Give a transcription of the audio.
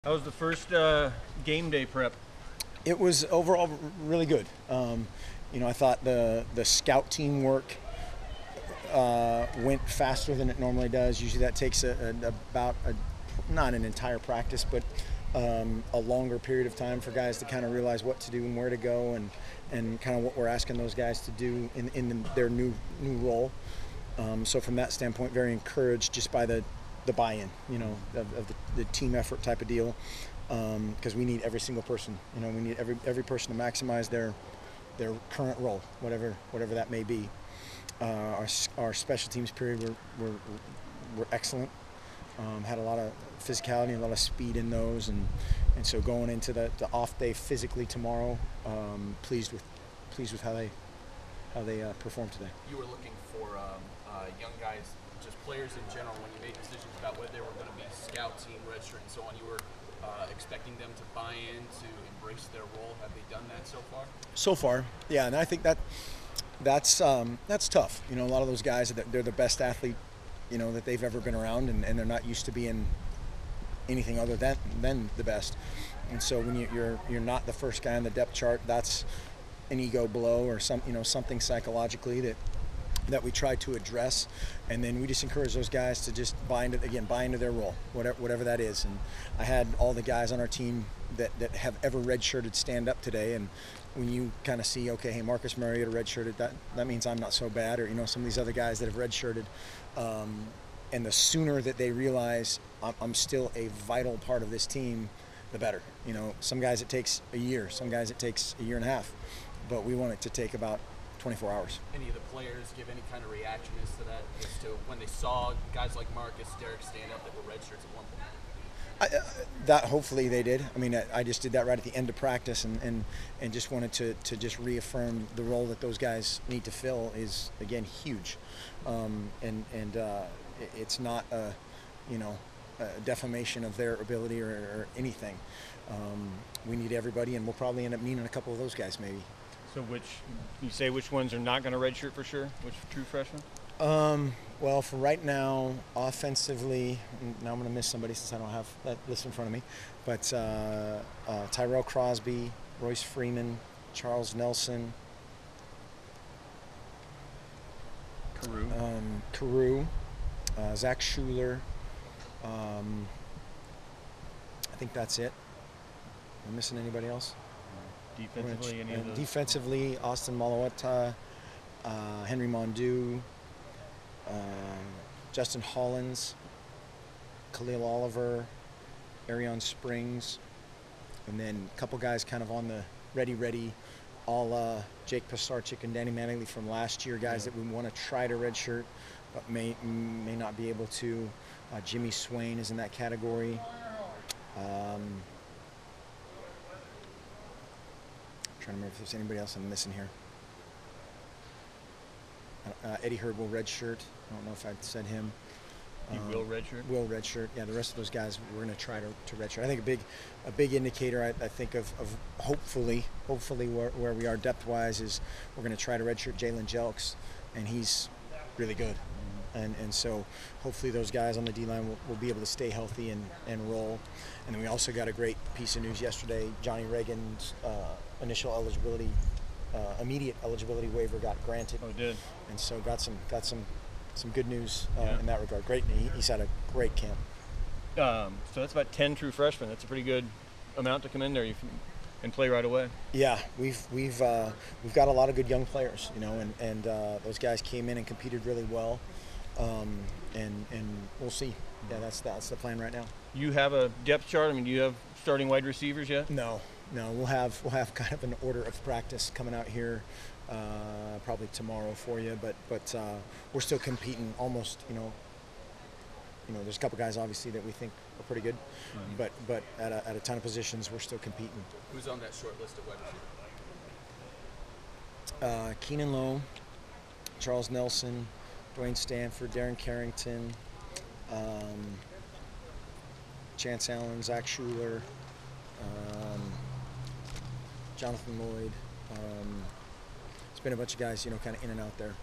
How was the first game day prep? It was overall really good. I thought the scout team work went faster than it normally does. Usually that takes not an entire practice, but a longer period of time for guys to kind of realize what to do and where to go, and kind of what we're asking those guys to do in their new role. So from that standpoint, very encouraged just by the buy-in, of the team effort type of deal, because we need every single person. We need every person to maximize their current role, whatever that may be. Our special teams period were excellent. Had a lot of physicality and a lot of speed in those, and so going into the off day physically tomorrow, pleased with how they performed today. You were looking for young guys, just players in general, when you made decisions about whether they were going to be scout team, redshirt, and so on. You were expecting them to buy in, to embrace their role. Have they done that so far? So far, yeah, and I think that's tough. A lot of those guys, they're the best athlete, that they've ever been around, and they're not used to being anything other than the best. And so when you're not the first guy on the depth chart, that's an ego blow or something psychologically that we try to address, and then we just encourage those guys to just buy into their role, whatever that is. And I had all the guys on our team that have ever redshirted stand up today, and when you kind of see, okay, hey, Marcus Mariota redshirted, that means I'm not so bad, or some of these other guys that have redshirted, and the sooner that they realize I'm still a vital part of this team, the better. Some guys it takes a year, some guys it takes a year and a half, but we want it to take about 24 hours. Any of the players give any kind of reaction as to that, as to when they saw guys like Marcus, Derek stand up that were redshirts at one point? That hopefully they did. I mean, I just did that right at the end of practice, and just wanted to just reaffirm the role that those guys need to fill is, again, huge. It's not a defamation of their ability or anything. We need everybody, and we'll probably end up needing a couple of those guys maybe. So which ones are not going to redshirt for sure? Which true freshmen? Well, for right now, offensively, now I'm going to miss somebody since I don't have that list in front of me, but Tyrell Crosby, Royce Freeman, Charles Nelson, Carew, Zach Schuler. I think that's it. Am I missing anybody else? Defensively, Austin Malawata, Henry Mondu, Justin Hollins, Khalil Oliver, Arion Springs, and then a couple guys kind of on the ready, all Jake Pisarcik and Danny Manley from last year, guys that we want to try to redshirt, but may not be able to. Jimmy Swain is in that category. Trying to remember if there's anybody else I'm missing here. Eddie Hurd will redshirt. I don't know if I said him. He will redshirt? Will redshirt. Yeah, the rest of those guys we're going to try to redshirt. I think a big indicator I think of hopefully where we are depth-wise is we're going to try to redshirt Jalen Jelks, and he's really good. And so hopefully those guys on the D-line will be able to stay healthy and roll. And then we also got a great piece of news yesterday. Johnny Reagan's initial eligibility, immediate eligibility waiver got granted. Oh, it did. And so got some good news in that regard. Great. He's had a great camp. So that's about 10 true freshmen. That's a pretty good amount to come in there and play right away. Yeah, we've got a lot of good young players, and those guys came in and competed really well. And we'll see. Yeah, that's the plan right now. You have a depth chart? I mean, do you have starting wide receivers yet? No. We'll have kind of an order of practice coming out here, probably tomorrow for you. But we're still competing. Almost, there's a couple guys obviously that we think are pretty good, but at a ton of positions we're still competing. Who's on that short list of wide receivers? Keenan Lowe, Charles Nelson, Dwayne Stanford, Darren Carrington, Chance Allen, Zach Schuler, Jonathan Lloyd. It's been a bunch of guys, kind of in and out there.